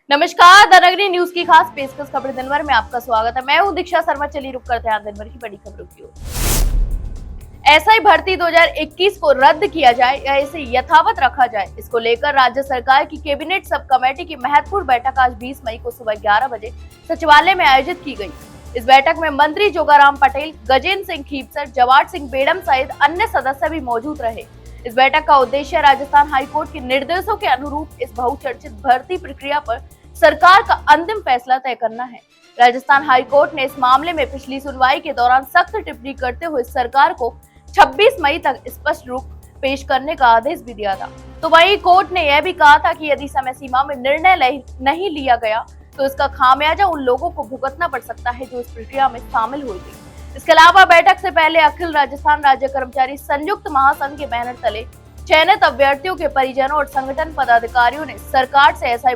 नमस्कार, द नगरी न्यूज की खास पेशकश खबर दिन भर में आपका स्वागत है। मैं हूं दीक्षा शर्मा। चलिए रुक करते हैं दिन भर की बड़ी खबरों की ओर। एसआई भर्ती 2021 को रद्द किया जाए या इसे यथावत रखा जाए, इसको लेकर राज्य सरकार की कैबिनेट सब कमेटी की महत्वपूर्ण बैठक आज 20 मई को सुबह 11 बजे सचिवालय में आयोजित की गई। इस बैठक में मंत्री जोगाराम पटेल, गजेंद्र सिंह खीपसर, जवाहर सिंह बेडम सहित अन्य सदस्य भी मौजूद रहे। इस बैठक का उद्देश्य राजस्थान हाईकोर्ट के निर्देशों के अनुरूप इस बहुचर्चित भर्ती प्रक्रिया पर सरकार का अंतिम फैसला तय करना है। राजस्थान हाईकोर्ट ने इस मामले में पिछली सुनवाई के दौरान सख्त टिप्पणी करते हुए सरकार को 26 मई तक स्पष्ट रूप पेश करने का आदेश भी दिया था। तो वहीं कोर्ट ने यह भी कहा था कि यदि समय सीमा में निर्णय नहीं लिया गया तो इसका खामियाजा उन लोगों को भुगतना पड़ सकता है जो इस प्रक्रिया में शामिल हुए थे। इसके अलावा बैठक से पहले अखिल राजस्थान राज्य कर्मचारी संयुक्त महासंघ के बैनर तले चयनित अभ्यर्थियों के परिजनों और संगठन पदाधिकारियों ने सरकार से एसआई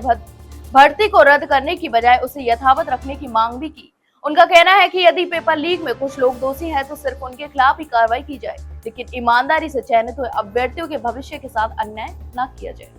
भर्ती को रद्द करने की बजाय उसे यथावत रखने की मांग भी की। उनका कहना है कि यदि पेपर लीक में कुछ लोग दोषी हैं तो सिर्फ उनके खिलाफ ही कार्रवाई की जाए, लेकिन ईमानदारी से चयनित हुए अभ्यर्थियों के भविष्य के साथ अन्याय न किया जाए।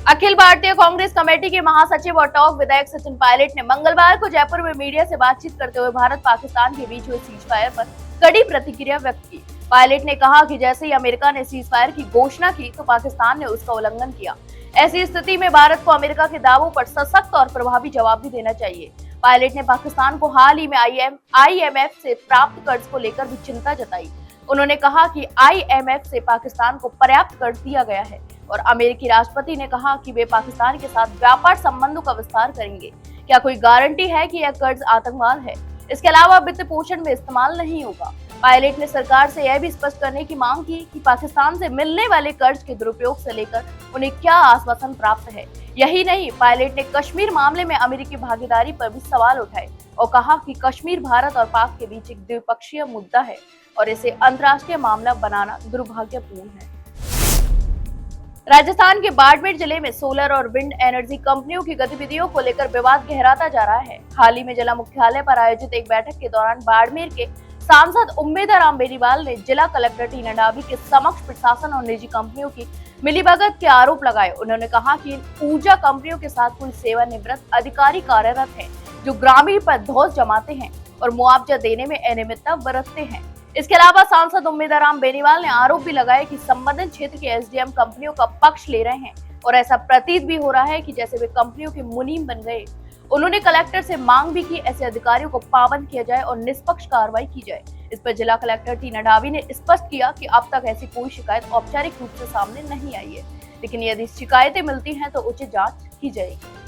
अखिल भारतीय कांग्रेस कमेटी के महासचिव और टॉप विधायक सचिन पायलट ने मंगलवार को जयपुर में मीडिया से बातचीत करते हुए भारत पाकिस्तान के बीच हुए सीज फायर पर कड़ी प्रतिक्रिया व्यक्त की। पायलट ने कहा कि जैसे ही अमेरिका ने सीज फायर की घोषणा की तो पाकिस्तान ने उसका उल्लंघन किया। ऐसी स्थिति में भारत को अमेरिका के दावों पर सशक्त और प्रभावी जवाब भी देना चाहिए। पायलट ने पाकिस्तान को हाल ही में आईएमएफ से प्राप्त कर्ज को लेकर भी चिंता जताई। उन्होंने कहा कि आईएमएफ से पाकिस्तान को पर्याप्त कर्ज दिया गया है और अमेरिकी राष्ट्रपति ने कहा कि वे पाकिस्तान के साथ व्यापार संबंधों का विस्तार करेंगे। क्या कोई गारंटी है कि यह कर्ज आतंकवाद है? इसके अलावा वित्त पोषण में इस्तेमाल नहीं होगा। पायलट ने सरकार से यह भी स्पष्ट करने की मांग की कि पाकिस्तान से मिलने वाले कर्ज के दुरुपयोग से लेकर उन्हें क्या आश्वासन प्राप्त है। यही नहीं, पायलट ने कश्मीर मामले में अमेरिकी भागीदारी पर भी सवाल उठाए और कहा कि कश्मीर भारत और पाक के बीच एक द्विपक्षीय मुद्दा है और इसे अंतर्राष्ट्रीय मामला बनाना दुर्भाग्यपूर्ण है। राजस्थान के बाड़मेर जिले में सोलर और विंड एनर्जी कंपनियों की गतिविधियों को लेकर विवाद गहराता जा रहा है। हाल ही में जिला मुख्यालय पर आयोजित एक बैठक के दौरान बाड़मेर के सांसद उम्मेदाराम बेनीवाल ने जिला कलेक्टर टीना डाबी के समक्ष प्रशासन और निजी कंपनियों की मिलीभगत के आरोप लगाए। उन्होंने कहा कि इन ऊर्जा कंपनियों के साथ कुछ सेवानिवृत्त अधिकारी कार्यरत हैं जो ग्रामीण पर धौंस जमाते हैं और मुआवजा देने में अनियमितता बरतते हैं। इसके अलावा सांसद उम्मेदाराम बेनीवाल ने आरोप भी लगाया कि संबंधित क्षेत्र के एसडीएम कंपनियों का पक्ष ले रहे हैं और ऐसा प्रतीत भी हो रहा है कि जैसे वे कंपनियों के मुनीम बन गए। उन्होंने कलेक्टर से मांग भी की ऐसे अधिकारियों को पाबंद किया जाए और निष्पक्ष कार्रवाई की जाए। इस पर जिला कलेक्टर टीना डाबी ने स्पष्ट किया कि अब तक ऐसी कोई शिकायत औपचारिक रूप से सामने नहीं आई है, लेकिन यदि शिकायतें मिलती हैं तो उचित जांच की जाएगी।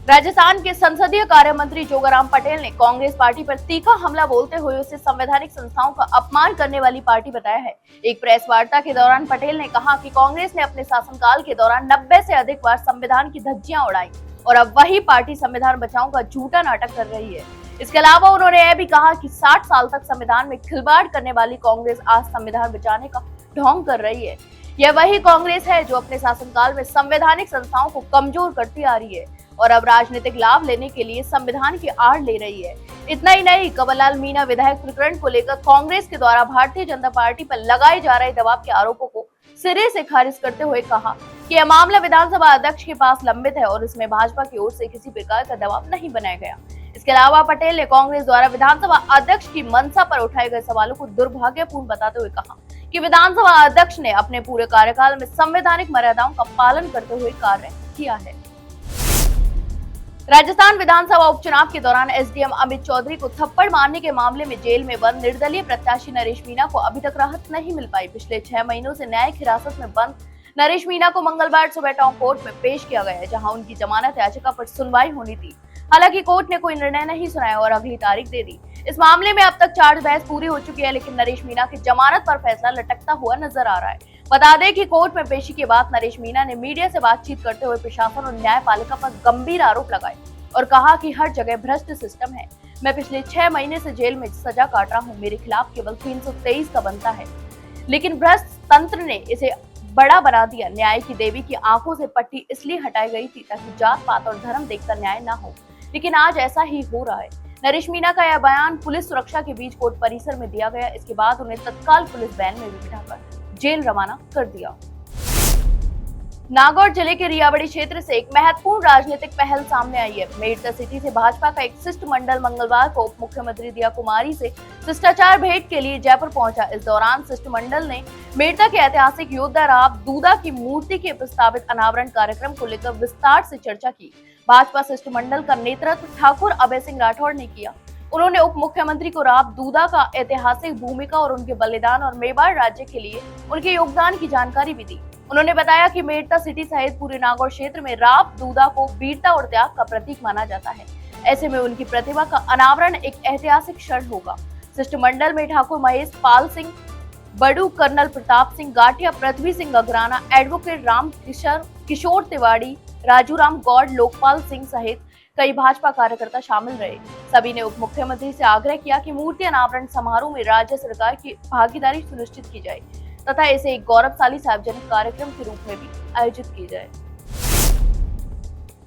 राजस्थान के संसदीय कार्य मंत्री जोगाराम पटेल ने कांग्रेस पार्टी पर तीखा हमला बोलते हुए उसे संवैधानिक संस्थाओं का अपमान करने वाली पार्टी बताया है। एक प्रेस वार्ता के दौरान पटेल ने कहा कि कांग्रेस ने अपने शासनकाल के दौरान 90 से अधिक बार संविधान की धज्जियां उड़ाई और अब वही पार्टी संविधान बचाओ का झूठा नाटक कर रही है। इसके अलावा उन्होंने यह भी कहा कि 60 साल तक संविधान में खिलवाड़ करने वाली कांग्रेस आज संविधान बचाने का ढोंग कर रही है। यह वही कांग्रेस है जो अपने शासनकाल में संवैधानिक संस्थाओं को कमजोर करती आ रही है और अब राजनीतिक लाभ लेने के लिए संविधान की आड़ ले रही है। इतना ही नहीं, कंवरलाल मीणा विधायक प्रकरण को लेकर कांग्रेस के द्वारा भारतीय जनता पार्टी पर लगाए जा रहे दबाव के आरोपों को सिरे से खारिज करते हुए कहा कि यह मामला विधानसभा अध्यक्ष के पास लंबित है और इसमें भाजपा की ओर से किसी प्रकार का दबाव नहीं बनाया गया। इसके अलावा पटेल ने कांग्रेस द्वारा विधानसभा अध्यक्ष की मंशा पर उठाए गए सवालों को दुर्भाग्यपूर्ण बताते हुए कहा कि विधानसभा अध्यक्ष ने अपने पूरे कार्यकाल में संवैधानिक मर्यादाओं का पालन करते हुए कार्य किया है। राजस्थान विधानसभा उपचुनाव के दौरान एसडीएम अमित चौधरी को थप्पड़ मारने के मामले में जेल में बंद निर्दलीय प्रत्याशी नरेश मीणा को अभी तक राहत नहीं मिल पाई। पिछले 6 महीनों से न्यायिक हिरासत में बंद नरेश मीणा को मंगलवार सुबह टाउन कोर्ट में पेश किया गया है, जहां उनकी जमानत याचिका पर सुनवाई होनी थी। हालांकि कोर्ट ने कोई निर्णय नहीं सुनाया और अगली तारीख दे दी। इस मामले में अब तक चार्ज बहस पूरी हो चुकी है, लेकिन नरेश मीणा की जमानत पर फैसला लटकता हुआ नजर आ रहा है। बता दें कि कोर्ट में पेशी के बाद नरेश मीणा ने मीडिया से बातचीत करते हुए प्रशासन और न्यायपालिका पर गंभीर आरोप लगाए और कहा कि हर जगह भ्रष्ट सिस्टम है। मैं पिछले 6 महीने से जेल में सजा काट रहा हूँ, मेरे खिलाफ केवल 323 का बनता है, लेकिन भ्रष्ट तंत्र ने इसे बड़ा बना दिया। न्याय की देवी की आंखों से पट्टी इसलिए हटाई गई थी ताकि जात पात और धर्म देखकर न्याय न हो, लेकिन आज ऐसा ही हो रहा है। नरेश मीणा का यह बयान पुलिस सुरक्षा के बीच कोर्ट परिसर में दिया गया। इसके बाद उन्हें तत्काल पुलिस वैन में बिठाकर जेल रवाना कर दिया। नागौर जिले के रियाबड़ी क्षेत्र से एक महत्वपूर्ण राजनीतिक पहल सामने आई है। मेडता सिटी से भाजपा का एक शिष्टमंडल मंगलवार को उप मुख्यमंत्री दिया कुमारी से शिष्टाचार भेंट के लिए जयपुर पहुंचा। इस दौरान शिष्टमंडल ने मेडता के ऐतिहासिक योद्धा राव दूदा की मूर्ति के प्रस्तावित अनावरण कार्यक्रम को लेकर विस्तार से चर्चा की। भाजपा शिष्टमंडल का नेतृत्व ठाकुर अभय सिंह राठौड़ ने किया। उन्होंने उप मुख्यमंत्री को राव दूदा का ऐतिहासिक भूमिका और उनके बलिदान और मेवाड़ राज्य के लिए उनके योगदान की जानकारी भी दी। उन्होंने बताया कि मेडता सिटी सहित पूरे नागौर क्षेत्र में राव दूदा को वीरता और त्याग का प्रतीक माना जाता है। ऐसे में उनकी प्रतिमा का अनावरण एक ऐतिहासिक क्षण होगा। शिष्टमंडल में ठाकुर महेश पाल सिंह, बड़ू कर्नल प्रताप सिंह गाठिया, पृथ्वी सिंह अग्राना, एडवोकेट राम किशोर तिवारी, राजू राम गौड़, लोकपाल सिंह सहित कई भाजपा कार्यकर्ता शामिल रहे। सभी ने उप मुख्यमंत्री से आग्रह किया कि मूर्ति अनावरण समारोह में राज्य सरकार की भागीदारी सुनिश्चित की जाए तथा इसे एक गौरवशाली सार्वजनिक कार्यक्रम के रूप में भी आयोजित की जाए।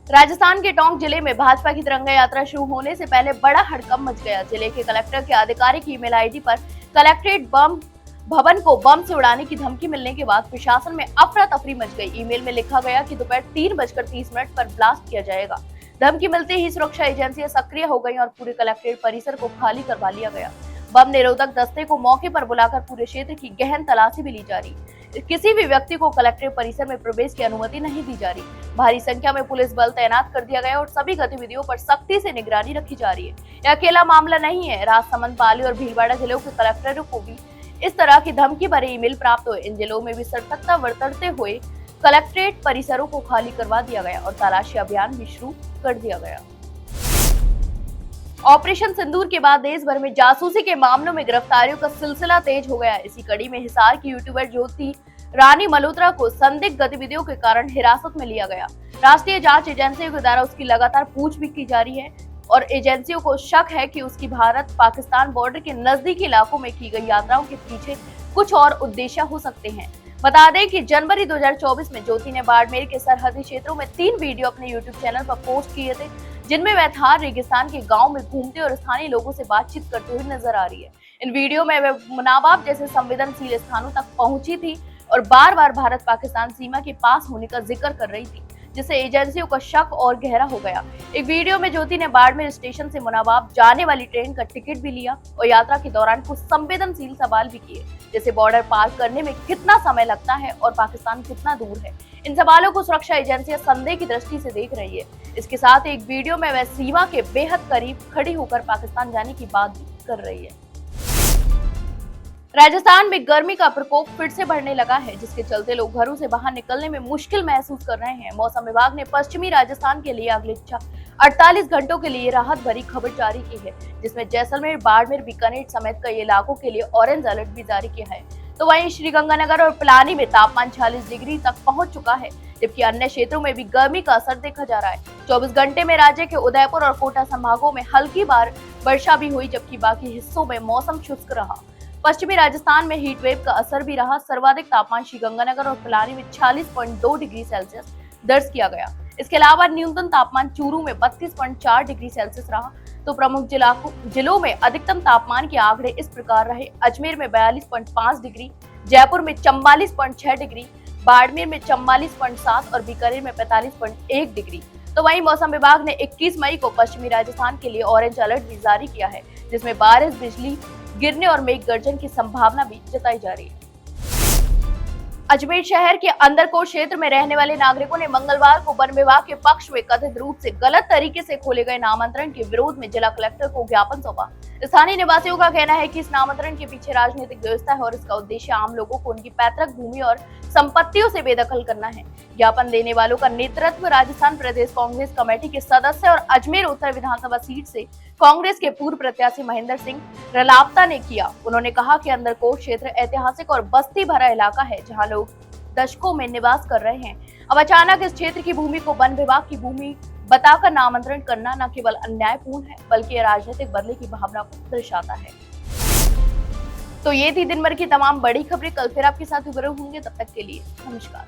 राजस्थान के टोंक जिले में भाजपा की तिरंगा यात्रा शुरू होने से पहले बड़ा हड़कंप मच गया। जिले के कलेक्टर के आधिकारिक ईमेल आईडी पर कलेक्ट्रेट भवन को बम से उड़ाने की धमकी मिलने के बाद प्रशासन में अफरा तफरी मच गई। ईमेल में लिखा गया कि दोपहर 3:30 पर ब्लास्ट किया जाएगा। धमकी मिलते ही सुरक्षा एजेंसियां सक्रिय हो गईं और पूरे कलेक्ट्रेट परिसर को खाली करवा लिया गया। बम निरोधक दस्ते को मौके पर बुलाकर पूरे क्षेत्र की गहन तलाशी भी ली जा रही। किसी भी व्यक्ति को कलेक्ट्रेट परिसर में प्रवेश की अनुमति नहीं दी जा रही। भारी संख्या में पुलिस बल तैनात कर दिया गया और सभी गतिविधियों पर सख्ती से निगरानी रखी जा रही है। यह अकेला मामला नहीं है। राजसमंद, पाली और भीलवाड़ा जिलों के कलेक्टरों को भी इस तरह की धमकी भरे ईमेल प्राप्त हुए। इन जिलों में भी सतर्कता बरतते हुए कलेक्ट्रेट परिसरों को खाली करवा दिया गया और तलाशी अभियान भी शुरू कर दिया गया। ऑपरेशन सिंदूर के बाद देश भर में जासूसी के मामलों में गिरफ्तारियों का सिलसिला तेज हो गया। इसी कड़ी में हिसार की यूट्यूबर ज्योति रानी मल्होत्रा को संदिग्ध गतिविधियों के कारण हिरासत में लिया गया। राष्ट्रीय जांच एजेंसियों के द्वारा उसकी लगातार पूछताछ की जा रही है और एजेंसियों को शक है कि उसकी भारत पाकिस्तान बॉर्डर के नजदीकी इलाकों में की गई यात्राओं के पीछे कुछ और उद्देश्य हो सकते हैं। बता दें कि जनवरी 2024 में ज्योति ने बाड़मेर के सरहदी क्षेत्रों में 3 वीडियो अपने यूट्यूब चैनल पर पोस्ट किए थे, जिनमें वह थार रेगिस्तान के गांव में घूमते और स्थानीय लोगों से बातचीत करते हुए नजर आ रही है। इन वीडियो में वह मुनाबाब जैसे संवेदनशील स्थानों तक पहुंची थी और बार बार भारत पाकिस्तान सीमा के पास होने का जिक्र कर रही थी, जिससे एजेंसियों का शक और गहरा हो गया। एक वीडियो में ज्योति ने बाड़मेर स्टेशन से मुनाबाब जाने वाली ट्रेन का टिकट भी लिया और यात्रा के दौरान कुछ संवेदनशील सवाल भी किए, जैसे बॉर्डर पार करने में कितना समय लगता है और पाकिस्तान कितना दूर है। इन सवालों को सुरक्षा एजेंसियां संदेह की दृष्टि से देख रही है। इसके साथ एक वीडियो में वह सीमा के बेहद करीब खड़ी होकर पाकिस्तान जाने की बात भी कर रही है। राजस्थान में गर्मी का प्रकोप फिर से बढ़ने लगा है, जिसके चलते लोग घरों से बाहर निकलने में मुश्किल महसूस कर रहे हैं। मौसम विभाग ने पश्चिमी राजस्थान के लिए अगले 48 घंटों के लिए राहत भरी खबर जारी की है, जिसमें जैसलमेर, बाड़मेर, बीकानेर समेत कई इलाकों के लिए ऑरेंज अलर्ट भी जारी किया है। तो वहीं श्रीगंगानगर और पिलानी में तापमान 46 डिग्री तक पहुंच चुका है, जबकि अन्य क्षेत्रों में भी गर्मी का असर देखा जा रहा है। 24 घंटे में राज्य के उदयपुर और कोटा संभागों में हल्की वर्षा भी हुई, जबकि बाकी हिस्सों में मौसम शुष्क रहा। पश्चिमी राजस्थान में हीट वेव का असर भी रहा। सर्वाधिक तापमान श्रीगंगानगर और पिलानी में 46.2 डिग्री सेल्सियस दर्ज किया गया। इसके अलावा न्यूनतम तापमान चूरू में 32.4 डिग्री सेल्सियस रहा। तो प्रमुख जिलों में अधिकतम तापमान के आंकड़े इस प्रकार रहे। अजमेर में 42.5 डिग्री, जयपुर में 44.6 डिग्री, बाड़मेर में 44.7 और बीकानेर में 45.1 डिग्री। तो वहीं मौसम विभाग ने 21 मई को पश्चिमी राजस्थान के लिए ऑरेंज अलर्ट भी जारी किया है, जिसमें बारिश, बिजली गिरने और मेघ गर्जन की संभावना भी जताई जा रही है। अजमेर शहर के अंदरकोट क्षेत्र में रहने वाले नागरिकों ने मंगलवार को वन विभाग के पक्ष में कथित रूप से गलत तरीके से खोले गए नामांतरण के विरोध में जिला कलेक्टर को ज्ञापन सौंपा। स्थानीय निवासियों का कहना है कि इस नामांतरण के पीछे राजनीतिक व्यवस्था है और इसका उद्देश्य आम लोगों को उनकी पैतृक भूमि और संपत्तियों से बेदखल करना है। ज्ञापन देने वालों का नेतृत्व राजस्थान प्रदेश कांग्रेस कमेटी के सदस्य और अजमेर उत्तर विधानसभा सीट से कांग्रेस के पूर्व प्रत्याशी महेंद्र सिंह रलावता ने किया। उन्होंने कहा कि अंदरकोट क्षेत्र ऐतिहासिक और बस्ती भरा इलाका है, जहां लोग दशकों में निवास कर रहे हैं। अब अचानक इस क्षेत्र की भूमि को वन विभाग की भूमि बताकर नामांतरण करना न केवल अन्यायपूर्ण है, बल्कि राजनीतिक बदले की भावना को दर्शाता है। तो ये थी दिन भर की तमाम बड़ी खबरें। कल फिर आपके साथ रूबरू होंगे, तब तक के लिए नमस्कार।